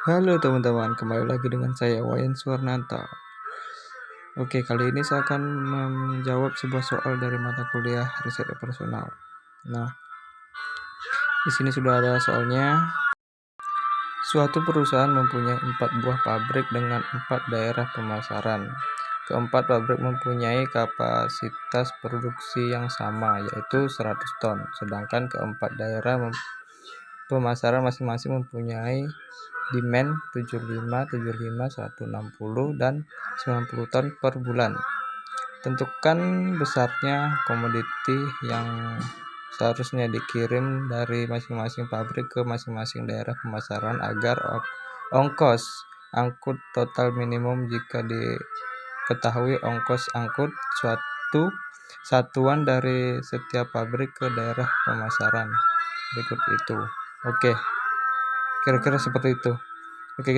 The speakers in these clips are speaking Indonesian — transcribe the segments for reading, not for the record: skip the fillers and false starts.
Halo teman-teman, kembali lagi dengan saya Wayan Suwarnanta. Oke, kali ini saya akan menjawab sebuah soal dari mata kuliah riset operasional. Nah, di sini sudah ada soalnya. Suatu perusahaan mempunyai 4 buah pabrik dengan 4 daerah pemasaran. Keempat pabrik mempunyai kapasitas produksi yang sama, yaitu 100 ton. Sedangkan keempat daerah pemasaran masing-masing mempunyai demand 75, 75, 160, dan 90 ton per bulan. Tentukan besarnya komoditi yang seharusnya dikirim dari masing-masing pabrik ke masing-masing daerah pemasaran agar ongkos angkut total minimum jika diketahui ongkos angkut suatu satuan dari setiap pabrik ke daerah pemasaran berikut itu. Oke, kira-kira seperti itu. Oke,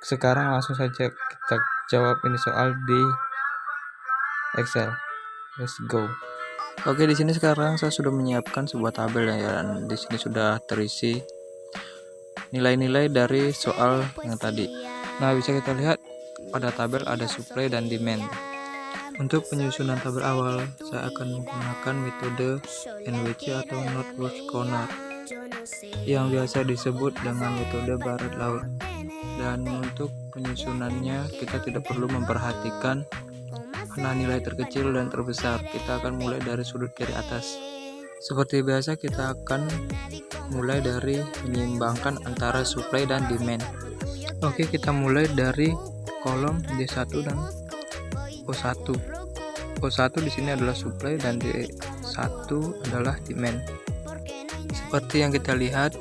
sekarang langsung saja kita jawab ini soal di Excel. Let's go. Oke, di sini sekarang saya sudah menyiapkan sebuah tabel ya, dan di sini sudah terisi nilai-nilai dari soal yang tadi. Nah, bisa kita lihat pada tabel ada supply dan demand. Untuk penyusunan tabel awal, saya akan menggunakan metode NWC atau Northwest Corner yang biasa disebut dengan metode barat laut. Dan untuk penyusunannya kita tidak perlu memperhatikan mana nilai terkecil dan terbesar. Kita akan mulai dari sudut kiri atas. Seperti biasa kita akan mulai dari menyeimbangkan antara supply dan demand. Oke, kita mulai dari kolom D1 dan O1. O1 di sini adalah supply dan D1 adalah demand. Seperti yang kita lihat,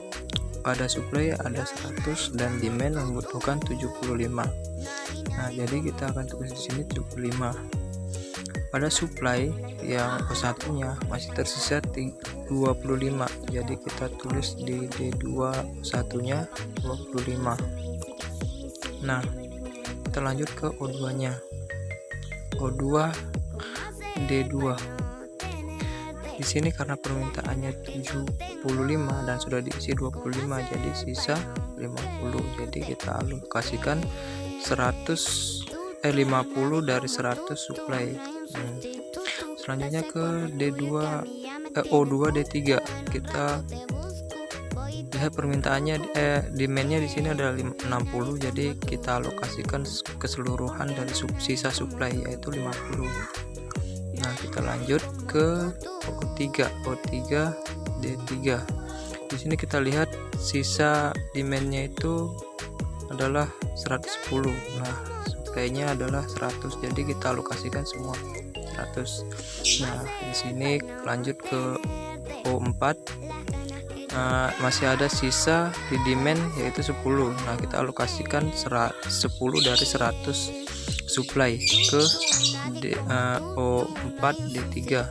pada supply ada 100 dan demand membutuhkan 75. Nah, jadi kita akan tulis di sini 75. Pada supply yang O1-nya masih tersisa 25. Jadi kita tulis di D2 1-nya 25. Nah, kita lanjut ke O2-nya. O2 D2. Di sini karena permintaannya 75 dan sudah diisi 25, jadi sisa 50. Jadi kita alokasikan 50 dari 100 supply. Selanjutnya ke O2 D3. Kita lihat permintaannya demandnya di sini ada 60, jadi kita alokasikan keseluruhan dari sisa supply yaitu 50. Nah, kita lanjut ke O3 D3. Di sini kita lihat sisa demandnya itu adalah 110. Nah, supply-nya adalah 100, jadi kita alokasikan semua 100. Nah, di sini lanjut ke O4. Masih ada sisa di demand yaitu 10. Nah, kita alokasikan 10 dari 100 supply ke O4 D3.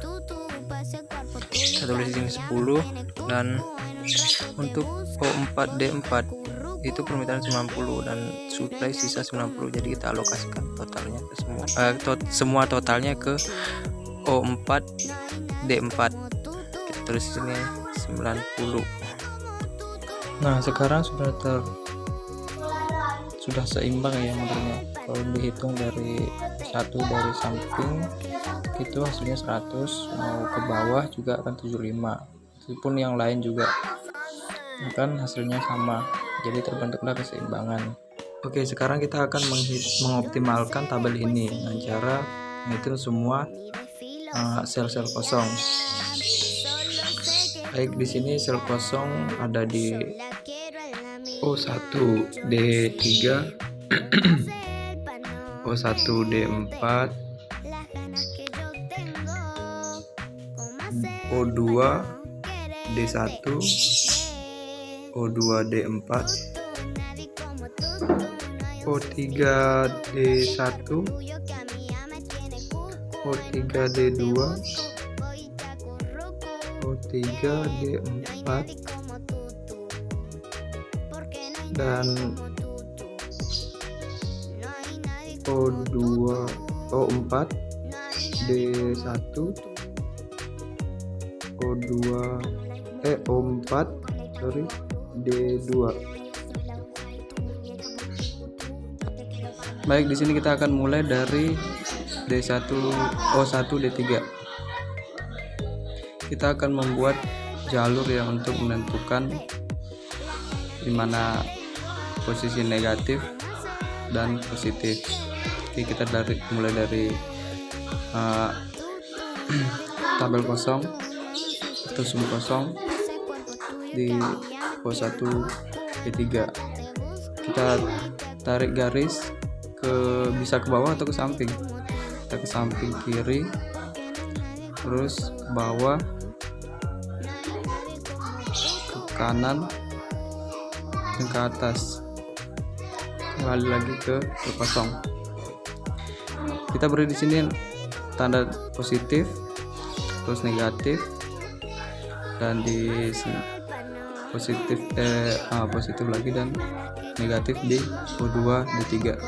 Kita tulis di sini 10, dan untuk O4 D4 itu permintaan 90 dan supply sisa 90, jadi kita alokasikan totalnya ke semua totalnya ke O4 D4. Kita tulis di sini 90. Nah, sekarang sudah seimbang ya modelnya. Kalau dihitung dari dari samping itu hasilnya 100, mau ke bawah juga akan 75, meskipun yang lain juga kan hasilnya sama, jadi terbentuklah keseimbangan. Oke, sekarang kita akan mengoptimalkan tabel ini dengan cara menghitung semua sel-sel kosong. Baik, di sini sel kosong ada di O1 D3, O1 D4, O2 D1, O2 D4, O3 D1, O3 D2, O3 D4, dan O4 D1, O4 D2. Baik, di sini kita akan mulai dari D1 O1 D3. Kita akan membuat jalur yang untuk menentukan di mana posisi negatif dan positif. Jadi kita mulai dari tabel kosong atau sum kosong di O1 D3. Kita tarik garis bisa ke bawah atau ke samping. Kita ke samping kiri, terus ke bawah, ke kanan, dan ke atas, kembali lagi ke kosong. Kita beri di sini tanda positif, terus negatif, dan di sini positif lagi dan negatif di O2 D3.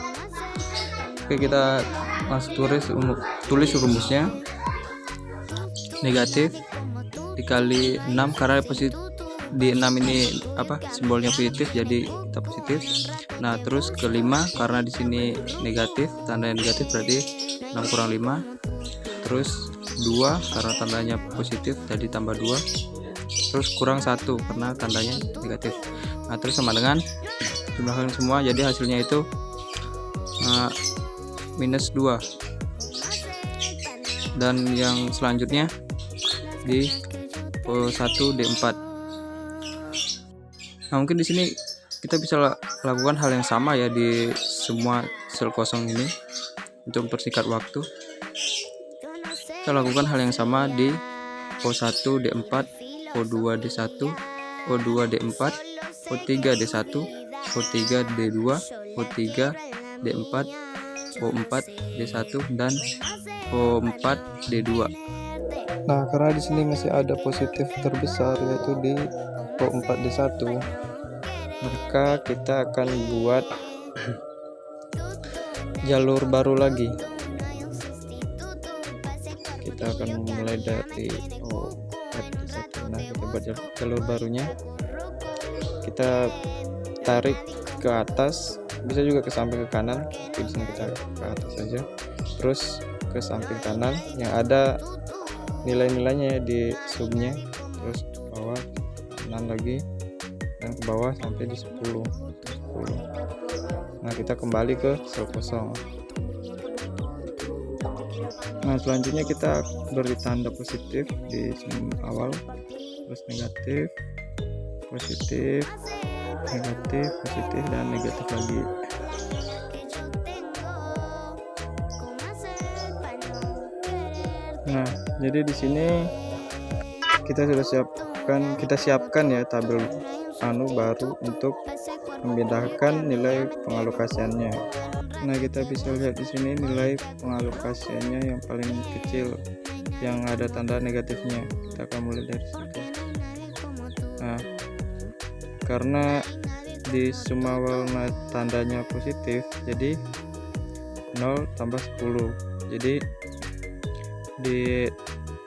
Oke, kita langsung tulis rumusnya. Negatif dikali 6, karena di 6 ini simbolnya positif, jadi kita positif. Nah, terus ke 5, karena di sini negatif, tandanya negatif, berarti 6 kurang 5. Terus 2, karena tandanya positif, jadi tambah 2. Terus kurang 1, karena tandanya negatif. Nah, terus sama dengan jumlahkan semua, jadi hasilnya itu minus 2. Dan yang selanjutnya di O1 D4. Nah, mungkin di sini kita bisa lakukan hal yang sama ya di semua sel kosong ini untuk mempersingkat waktu. Kita lakukan hal yang sama di O1 D4, O2 D1, O2 D4, O3 D1, O3 D2, O3 D4, O4 D1, dan O4 D2. Nah, karena di sini masih ada positif terbesar yaitu di O4 D1, maka kita akan buat jalur baru lagi. Kita akan mulai dari O4 D1. Nah, kita buat jalur barunya. Kita tarik ke atas, bisa juga ke samping ke kanan. Di sini kita ke atas saja, terus ke samping kanan yang ada nilai-nilainya di subnya, terus ke bawah kanan lagi, dan ke bawah sampai di 10. Nah, kita kembali ke sel kosong. Nah, selanjutnya kita beri tanda positif di awal, terus negatif, positif, negatif, positif, dan negatif lagi. Nah, jadi di sini kita sudah siapkan ya tabel baru untuk membedakan nilai pengalokasiannya. Nah, kita bisa lihat di sini nilai pengalokasiannya yang paling kecil yang ada tanda negatifnya. Kita akan mulai dari situ. Nah, karena di semua warna tandanya positif, jadi 0 tambah 10. Jadi di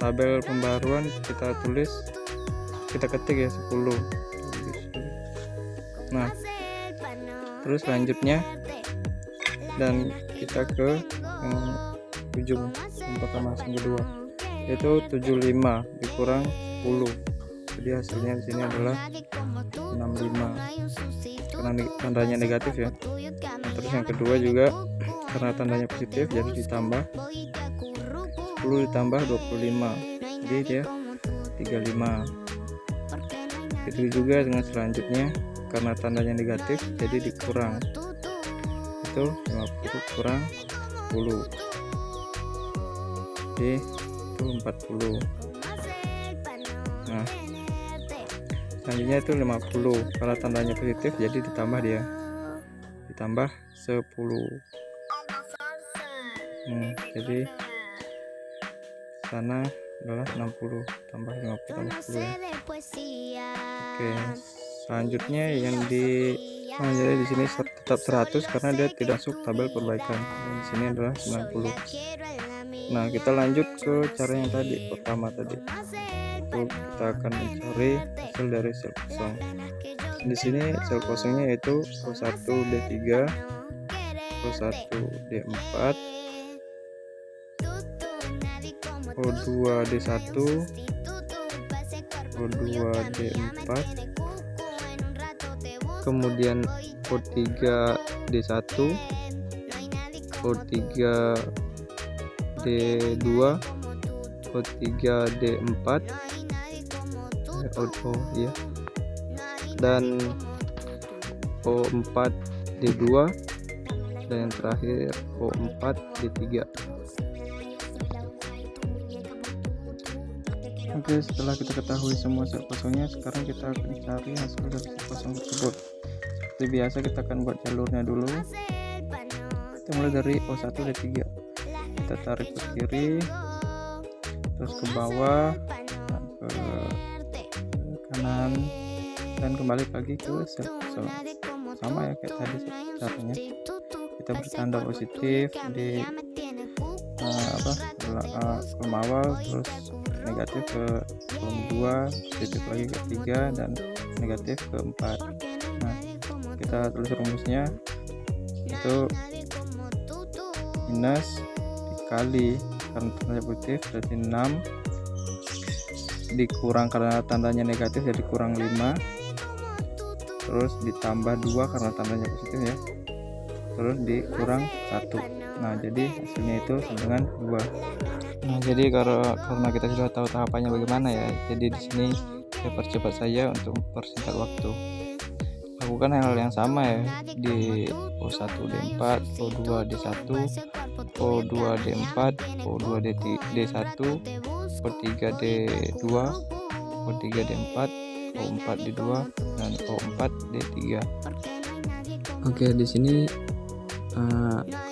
tabel pembaruan kita ketik ya 10. Nah, terus selanjutnya dan kita ke yang ujung pertama yang kedua, yaitu 75 dikurang 10. Jadi hasilnya di sini adalah 65 karena tandanya negatif ya. Nah, terus yang kedua juga karena tandanya positif, jadi ditambah 10 ditambah 25, jadi dia 35. Itu juga dengan selanjutnya, karena tandanya negatif jadi dikurang, itu 50 kurang 10, jadi itu 40. Nah, selanjutnya itu 50, karena tandanya positif jadi ditambah 10. Jadi sana adalah 60 tambah 50 tambah 10 ya. Oke, selanjutnya yang jadi di sini tetap 100 karena dia tidak masuk tabel perbaikan. Di sini adalah 90. Nah, kita lanjut ke cara yang pertama tadi. Itu kita akan mencari hasil dari sel kosong. Di sini sel kosongnya yaitu O1 D3, O1 D4, O2 D1, O2 D4, kemudian O3 D1, O3 D2, O3 D4, ya, dan O4 D2, dan yang terakhir O4 D3. Oke, setelah kita ketahui semua sel kosongnya, sekarang kita akan cari hasil dari sel kosong tersebut. Seperti biasa, kita akan buat jalurnya dulu. Kita mulai dari O1 D3, kita tarik ke kiri, terus ke bawah, dan ke kanan, dan kembali lagi ke sel kosong. Sama ya kayak tadi caranya. Kita bertanda positif di kolom awal, terus negatif ke kolom 2, positif lagi ke 3, dan negatif ke 4. Nah, kita tulis rumusnya, itu minus dikali karena tandanya positif berarti 6, dikurang karena tandanya negatif jadi kurang 5, terus ditambah 2 karena tandanya positif ya, terus dikurang 1. Nah, jadi hasilnya itu sama dengan 2. Nah, jadi karena kita sudah tahu tahapannya bagaimana ya, jadi di sini saya percepat saja untuk mempersingkat waktu. Lakukan hal yang sama ya di O1 D4, O2 D1, O2 D4, O2 D1, O3 D2, O3 D4, O4 D2, dan O4 D3. Oke, di sini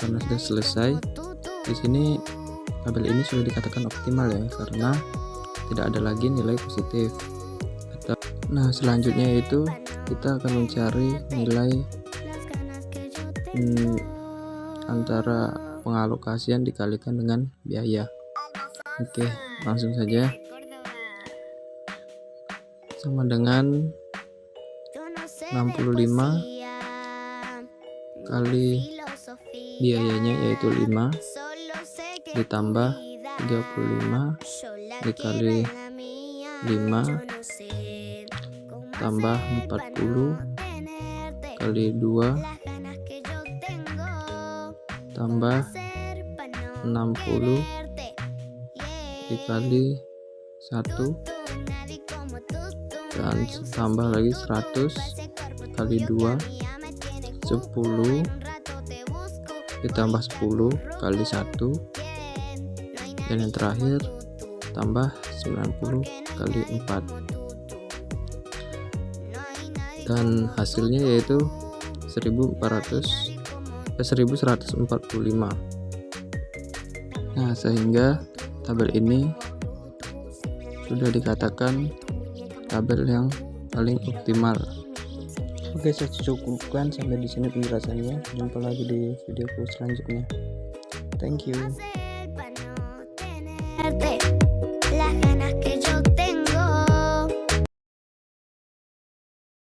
karena sudah selesai, di sini tabel ini sudah dikatakan optimal ya, karena tidak ada lagi nilai positif. Nah, selanjutnya itu kita akan mencari nilai antara pengalokasian dikalikan dengan biaya. Oke, langsung saja. Sama dengan 65 kali biayanya yaitu 5 ditambah 35 dikali 5 tambah 40 kali 2 tambah 60 dikali 1 dan tambah lagi 100 kali 2 10 ditambah 10 kali 1, dan yang terakhir tambah 90 kali 4, dan hasilnya yaitu 1145. Nah, sehingga tabel ini sudah dikatakan tabel yang paling optimal. Oke, saya cukupkan sampai di sini penjelasannya. Jumpa lagi di videoku selanjutnya. Thank you.